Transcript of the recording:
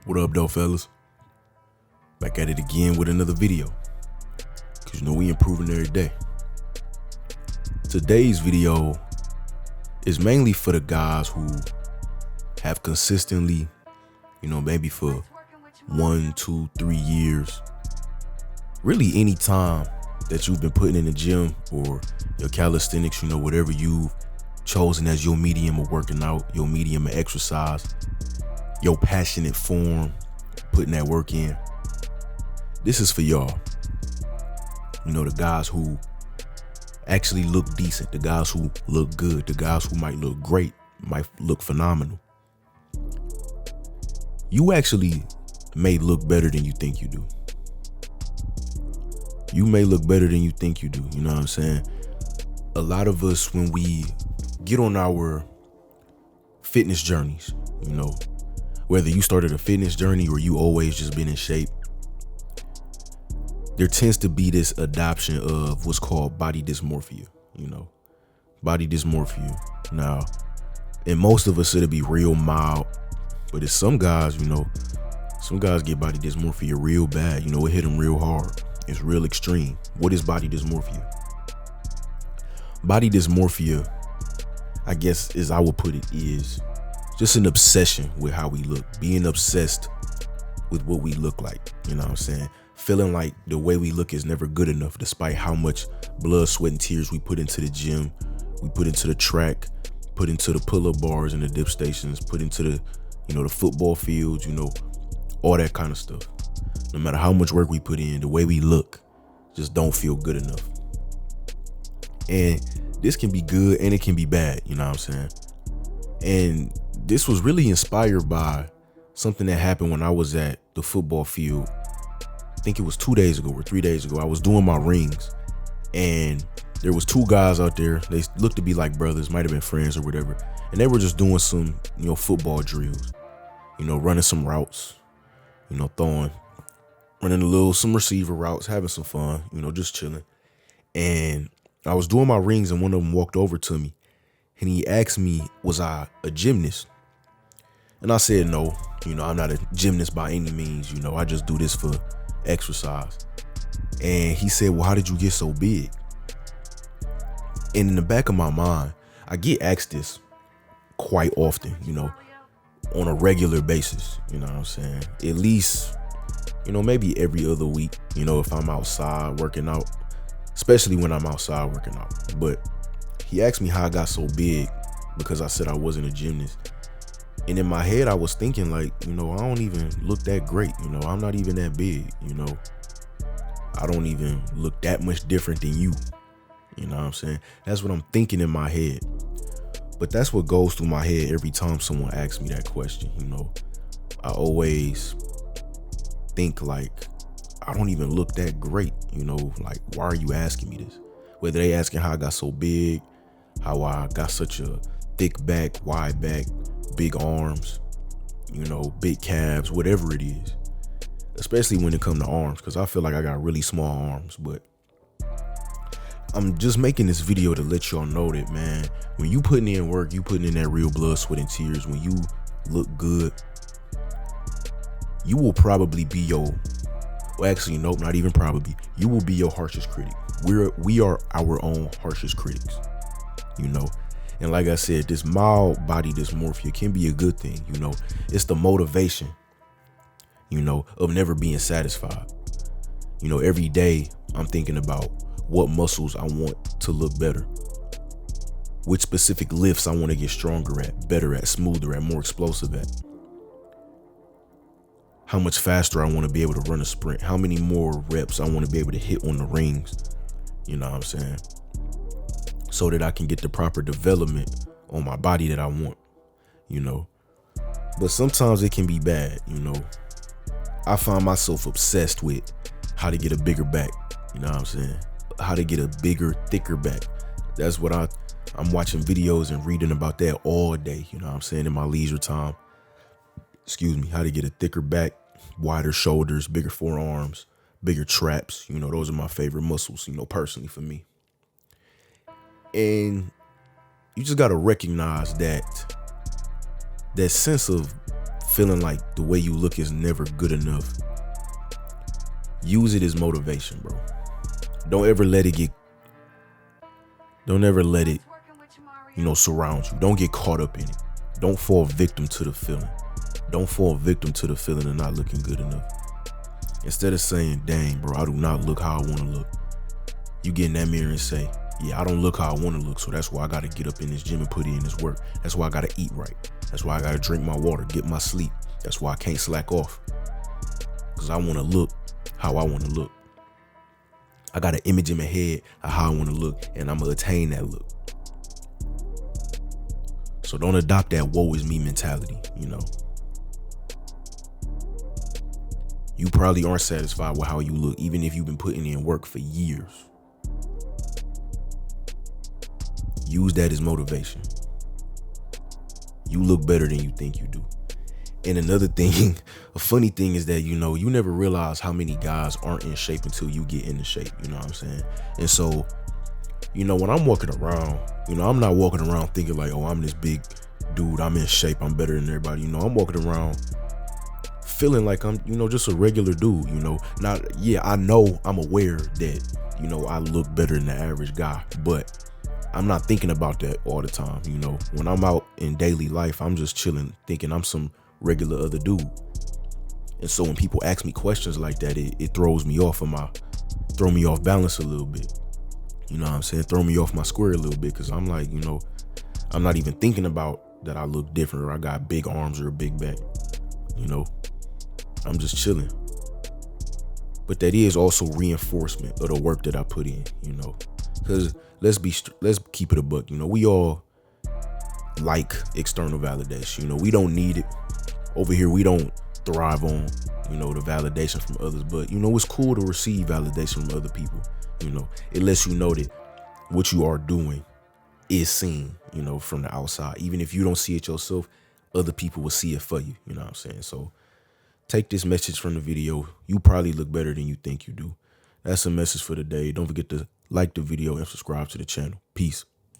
What up, though, fellas? Back at it again with another video. Cause you know we improving every day. Today's video is mainly for the guys who have consistently, maybe for 1, 2, 3 years, really any time that you've been putting in the gym or your calisthenics, whatever you've chosen as your medium of working out, your medium of exercise, your passionate form, putting that work in. This is for y'all. The guys who actually look decent, the guys who look good, the guys who might look great, might look phenomenal. You actually may look better than you think you do. You may look better than you think you do. You know what I'm saying? A lot of us, when we get on our fitness journeys, whether you started a fitness journey or you always just been in shape, there tends to be this adoption of what's called body dysmorphia, body dysmorphia. Now, in most of us, it'll be real mild, but it's some guys, some guys get body dysmorphia real bad. It hit them real hard. It's real extreme. What is body dysmorphia? Body dysmorphia, I guess, as I would put it, is just an obsession with how we look, being obsessed with what we look like. You know what I'm saying? Feeling like the way we look is never good enough, despite how much blood, sweat, and tears we put into the gym, we put into the track, put into the pull-up bars and the dip stations, put into the, the football fields, all that kind of stuff. No matter how much work we put in, the way we look just don't feel good enough. And this can be good and it can be bad, you know what I'm saying? And this was really inspired by something that happened when I was at the football field. I think it was 2 days ago or 3 days ago. I was doing my rings and there was 2 guys out there. They looked to be like brothers, might have been friends or whatever. And they were just doing some, football drills, running some routes, running some receiver routes, having some fun, just chilling. And I was doing my rings and one of them walked over to me and he asked me, was I a gymnast? And I said, no, I'm not a gymnast by any means. I just do this for exercise. And he said, well, how did you get so big? And in the back of my mind, I get asked this quite often, on a regular basis, you know what I'm saying? At least, maybe every other week, if I'm outside working out, especially when I'm outside working out. But he asked me how I got so big because I said I wasn't a gymnast. And in my head, I was thinking like, I don't even look that great. I'm not even that big, I don't even look that much different than you. You know what I'm saying? That's what I'm thinking in my head. But that's what goes through my head every time someone asks me that question. I always think like, I don't even look that great. Like, why are you asking me this? Whether they asking how I got so big, how I got such a thick back, wide back, big arms, big calves, whatever it is. Especially when it comes to arms, because I feel like I got really small arms. But I'm just making this video to let y'all know that, man, when you putting in work, you putting in that real blood, sweat, and tears, when you look good, you will probably be well, actually, nope, not even probably. You will be your harshest critic. We are our own harshest critics, And like I said, this mild body dysmorphia can be a good thing, It's the motivation, of never being satisfied. Every day I'm thinking about what muscles I want to look better, which specific lifts I want to get stronger at, better at, smoother at, more explosive at. How much faster I want to be able to run a sprint, how many more reps I want to be able to hit on the rings, you know what I'm saying? So that I can get the proper development on my body that I want, But sometimes it can be bad, I find myself obsessed with how to get a bigger back, you know what I'm saying? How to get a bigger, thicker back. That's what I'm watching videos and reading about that all day, you know what I'm saying, in my leisure time. How to get a thicker back, wider shoulders, bigger forearms, bigger traps. Those are my favorite muscles, personally for me. And you just got to recognize that sense of feeling like the way you look is never good enough, use it as motivation, bro. Don't ever let it, surround you. Don't get caught up in it. Don't fall victim to the feeling. Don't fall victim to the feeling of not looking good enough. Instead of saying, dang, bro, I do not look how I want to look, you get in that mirror and say, yeah, I don't look how I want to look, so that's why I got to get up in this gym and put in this work. That's why I got to eat right. That's why I got to drink my water, get my sleep. That's why I can't slack off, because I want to look how I want to look. I got an image in my head of how I want to look, and I'm going to attain that look. So don't adopt that woe is me mentality, You probably aren't satisfied with how you look, even if you've been putting in work for years. Use that as motivation. You look better than you think you do. And another thing, a funny thing is that, you never realize how many guys aren't in shape until you get into shape. You know what I'm saying? And so, when I'm walking around, I'm not walking around thinking like, oh, I'm this big dude, I'm in shape, I'm better than everybody. I'm walking around feeling like I'm, just a regular dude, I know, I'm aware that, I look better than the average guy, but I'm not thinking about that all the time. When I'm out in daily life, I'm just chilling, thinking I'm some regular other dude. And so when people ask me questions like that, it throws me off throw me off balance a little bit. You know what I'm saying? Throw me off my square a little bit, because I'm like, I'm not even thinking about that I look different or I got big arms or a big back. I'm just chilling. But that is also reinforcement of the work that I put in, because let's keep it a buck. We all like external validation. We don't need it. Over here, we don't thrive on, the validation from others. But, it's cool to receive validation from other people. It lets you know that what you are doing is seen, from the outside. Even if you don't see it yourself, other people will see it for you. You know what I'm saying? So take this message from the video. You probably look better than you think you do. That's a message for the day. Don't forget to like the video and subscribe to the channel. Peace.